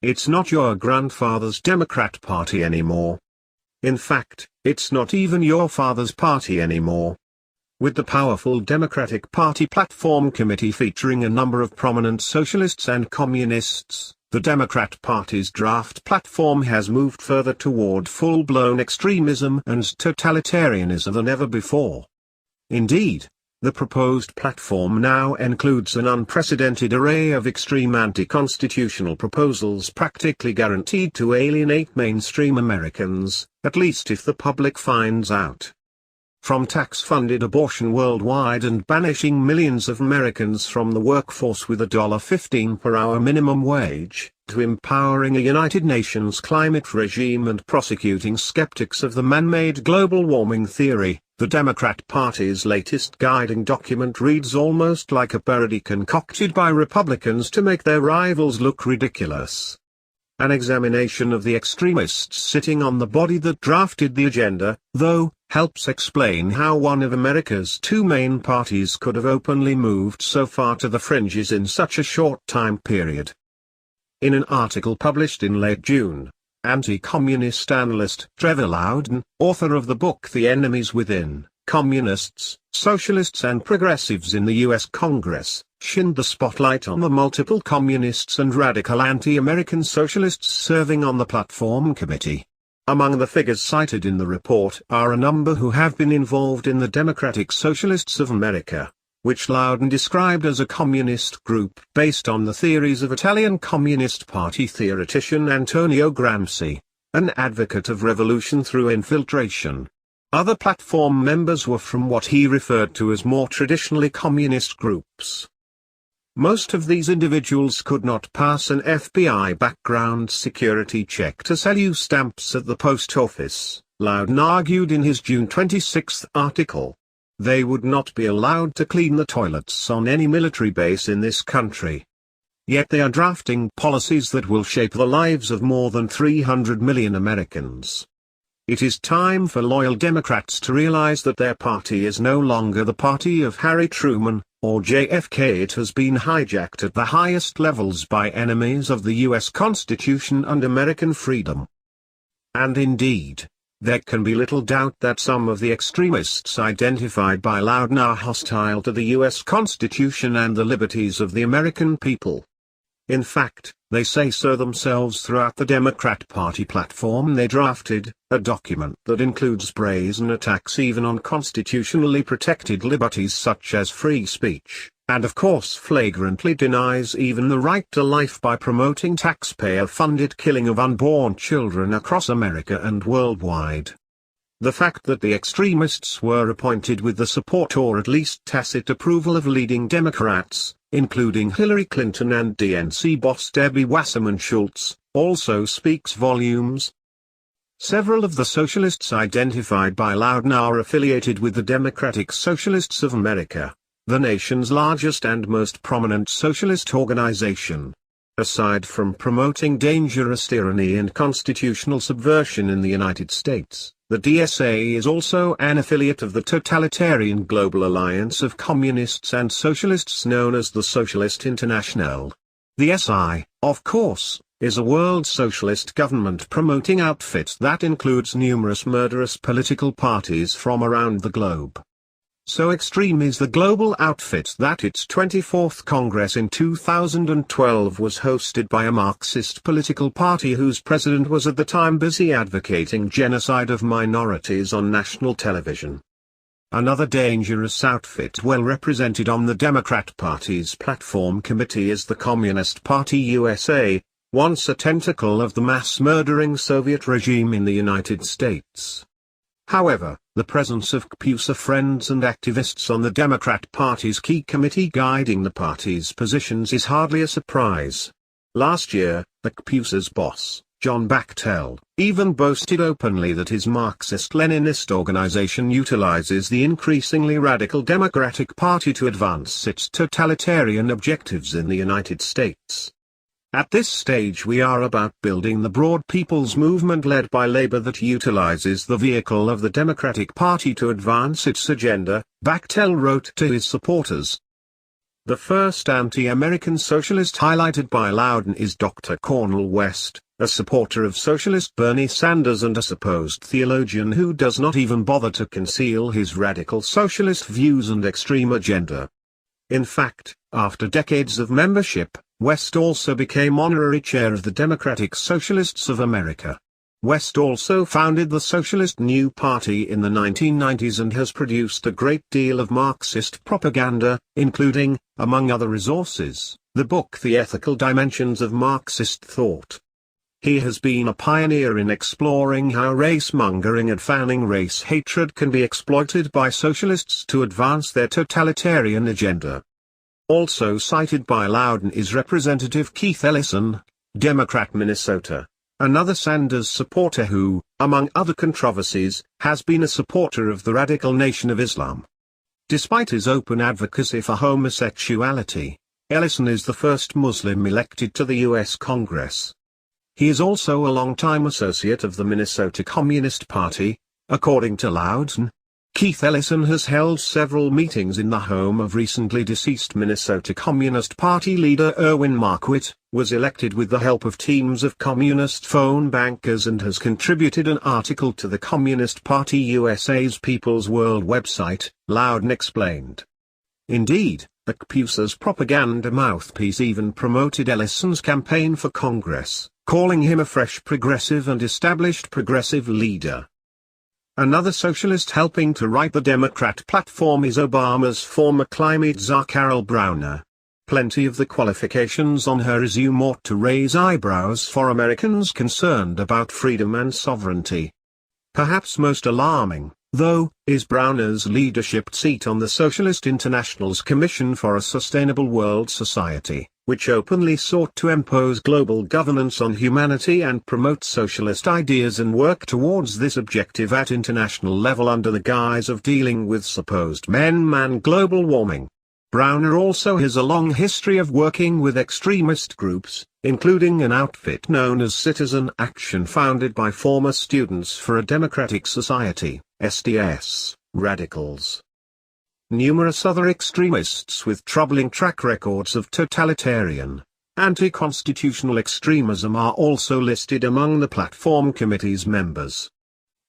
It's not your grandfather's Democrat Party anymore. In fact, it's not even your father's party anymore. With the powerful Democratic Party Platform Committee featuring a number of prominent socialists and communists, the Democrat Party's draft platform has moved further toward full-blown extremism and totalitarianism than ever before. Indeed, the proposed platform now includes an unprecedented array of extreme anti-constitutional proposals practically guaranteed to alienate mainstream Americans, at least if the public finds out. From tax-funded abortion worldwide and banishing millions of Americans from the workforce with $1.15 per hour minimum wage, to empowering a United Nations climate regime and prosecuting skeptics of the man-made global warming theory, the Democrat Party's latest guiding document reads almost like a parody concocted by Republicans to make their rivals look ridiculous. An examination of the extremists sitting on the body that drafted the agenda, though, helps explain how one of America's two main parties could have openly moved so far to the fringes in such a short time period. In an article published in late June, anti-communist analyst Trevor Loudon, author of the book The Enemies Within, Communists, Socialists and Progressives in the U.S. Congress, shined the spotlight on the multiple communists and radical anti-American socialists serving on the platform committee. Among the figures cited in the report are a number who have been involved in the Democratic Socialists of America, which Loudon described as a communist group based on the theories of Italian Communist Party theoretician Antonio Gramsci, an advocate of revolution through infiltration. Other platform members were from what he referred to as more traditionally communist groups. Most of these individuals could not pass an FBI background security check to sell you stamps at the post office, Loudon argued in his June 26 article. They would not be allowed to clean the toilets on any military base in this country. Yet they are drafting policies that will shape the lives of more than 300 million Americans. It is time for loyal Democrats to realize that their party is no longer the party of Harry Truman, or JFK. It has been hijacked at the highest levels by enemies of the U.S. Constitution and American freedom. And indeed, there can be little doubt that some of the extremists identified by Loudon are hostile to the U.S. Constitution and the liberties of the American people. In fact, they say so themselves throughout the Democrat Party platform they drafted, a document that includes brazen attacks even on constitutionally protected liberties such as free speech, and of course flagrantly denies even the right to life by promoting taxpayer-funded killing of unborn children across America and worldwide. The fact that the extremists were appointed with the support or at least tacit approval of leading Democrats, including Hillary Clinton and DNC boss Debbie Wasserman Schultz, also speaks volumes. Several of the socialists identified by Loudon are affiliated with the Democratic Socialists of America, the nation's largest and most prominent socialist organization. Aside from promoting dangerous tyranny and constitutional subversion in the United States, the DSA is also an affiliate of the totalitarian global alliance of communists and socialists known as the Socialist International. The SI, of course, is a world socialist government-promoting outfit that includes numerous murderous political parties from around the globe. So extreme is the global outfit that its 24th Congress in 2012 was hosted by a Marxist political party whose president was at the time busy advocating genocide of minorities on national television. Another dangerous outfit well represented on the Democrat Party's platform committee is the Communist Party USA, once a tentacle of the mass-murdering Soviet regime in the United States. However, the presence of CPUSA friends and activists on the Democrat Party's key committee guiding the party's positions is hardly a surprise. Last year, the CPUSA's boss, John Bachtel, even boasted openly that his Marxist-Leninist organization utilizes the increasingly radical Democratic Party to advance its totalitarian objectives in the United States. At this stage we are about building the broad people's movement led by labor that utilizes the vehicle of the Democratic Party to advance its agenda, Bachtel wrote to his supporters. The first anti-American socialist highlighted by Loudon is Dr. Cornel West, a supporter of socialist Bernie Sanders and a supposed theologian who does not even bother to conceal his radical socialist views and extreme agenda. In fact, after decades of membership, West also became honorary chair of the Democratic Socialists of America. West also founded the Socialist New Party in the 1990s and has produced a great deal of Marxist propaganda, including, among other resources, the book The Ethical Dimensions of Marxist Thought. He has been a pioneer in exploring how race-mongering and fanning race hatred can be exploited by socialists to advance their totalitarian agenda. Also cited by Loudon is Representative Keith Ellison, Democrat Minnesota, another Sanders supporter who, among other controversies, has been a supporter of the radical Nation of Islam. Despite his open advocacy for homosexuality, Ellison is the first Muslim elected to the U.S. Congress. He is also a longtime associate of the Minnesota Communist Party, according to Loudon. Keith Ellison has held several meetings in the home of recently deceased Minnesota Communist Party leader Erwin Marquardt, was elected with the help of teams of communist phone bankers and has contributed an article to the Communist Party USA's People's World website, Loudon explained. Indeed, the CPUSA's propaganda mouthpiece even promoted Ellison's campaign for Congress, calling him a fresh progressive and established progressive leader. Another socialist helping to write the Democrat platform is Obama's former climate czar Carol Browner. Plenty of the qualifications on her resume ought to raise eyebrows for Americans concerned about freedom and sovereignty. Perhaps most alarming, though, is Browner's leadership seat on the Socialist International's Commission for a Sustainable World Society, which openly sought to impose global governance on humanity and promote socialist ideas and work towards this objective at international level under the guise of dealing with supposed man-man global warming. Browner also has a long history of working with extremist groups, including an outfit known as Citizen Action founded by former Students for a Democratic Society, SDS, radicals. Numerous other extremists with troubling track records of totalitarian, anti-constitutional extremism are also listed among the Platform Committee's members.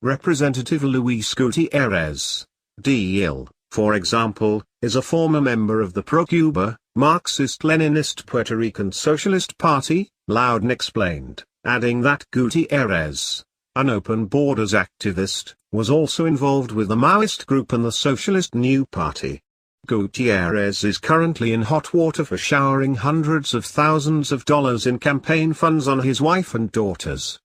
Representative Luis Gutierrez, D.L., for example, is a former member of the pro-Cuba, Marxist-Leninist Puerto Rican Socialist Party, Loudon explained, adding that Gutierrez, an open borders activist, was also involved with the Maoist group and the Socialist New Party. Gutierrez is currently in hot water for showering hundreds of thousands of dollars in campaign funds on his wife and daughters.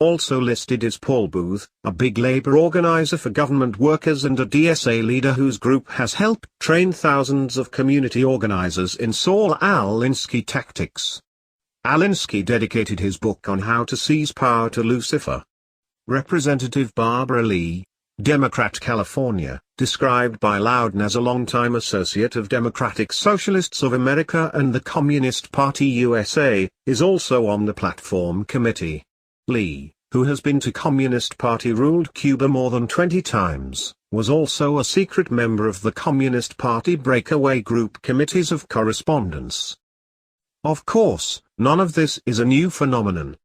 Also listed is Paul Booth, a big labor organizer for government workers and a DSA leader whose group has helped train thousands of community organizers in Saul Alinsky tactics. Alinsky dedicated his book on how to seize power to Lucifer. Representative Barbara Lee, Democrat California, described by Loudon as a longtime associate of Democratic Socialists of America and the Communist Party USA, is also on the Platform Committee. Lee, who has been to Communist Party-ruled Cuba more than 20 times, was also a secret member of the Communist Party breakaway group Committees of Correspondence. Of course, none of this is a new phenomenon.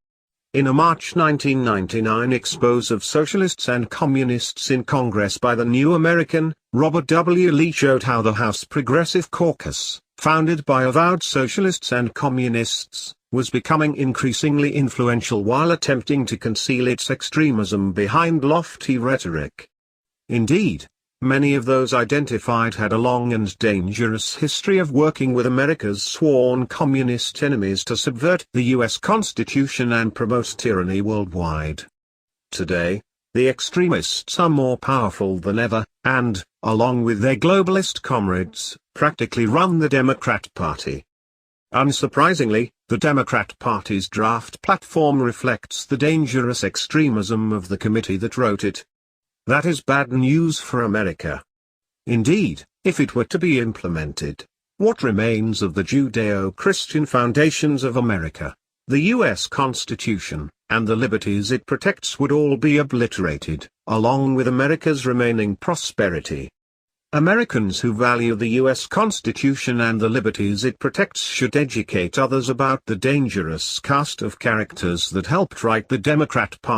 In a March 1999 expose of socialists and communists in Congress by the New American, Robert W. Lee showed how the House Progressive Caucus, founded by avowed socialists and communists, was becoming increasingly influential while attempting to conceal its extremism behind lofty rhetoric. Indeed, many of those identified had a long and dangerous history of working with America's sworn communist enemies to subvert the U.S. Constitution and promote tyranny worldwide. Today, the extremists are more powerful than ever, and, along with their globalist comrades, practically run the Democrat Party. Unsurprisingly, the Democrat Party's draft platform reflects the dangerous extremism of the committee that wrote it. That is bad news for America. Indeed, if it were to be implemented, what remains of the Judeo-Christian foundations of America, the U.S. Constitution, and the liberties it protects would all be obliterated, along with America's remaining prosperity. Americans who value the U.S. Constitution and the liberties it protects should educate others about the dangerous cast of characters that helped write the Democrat Party.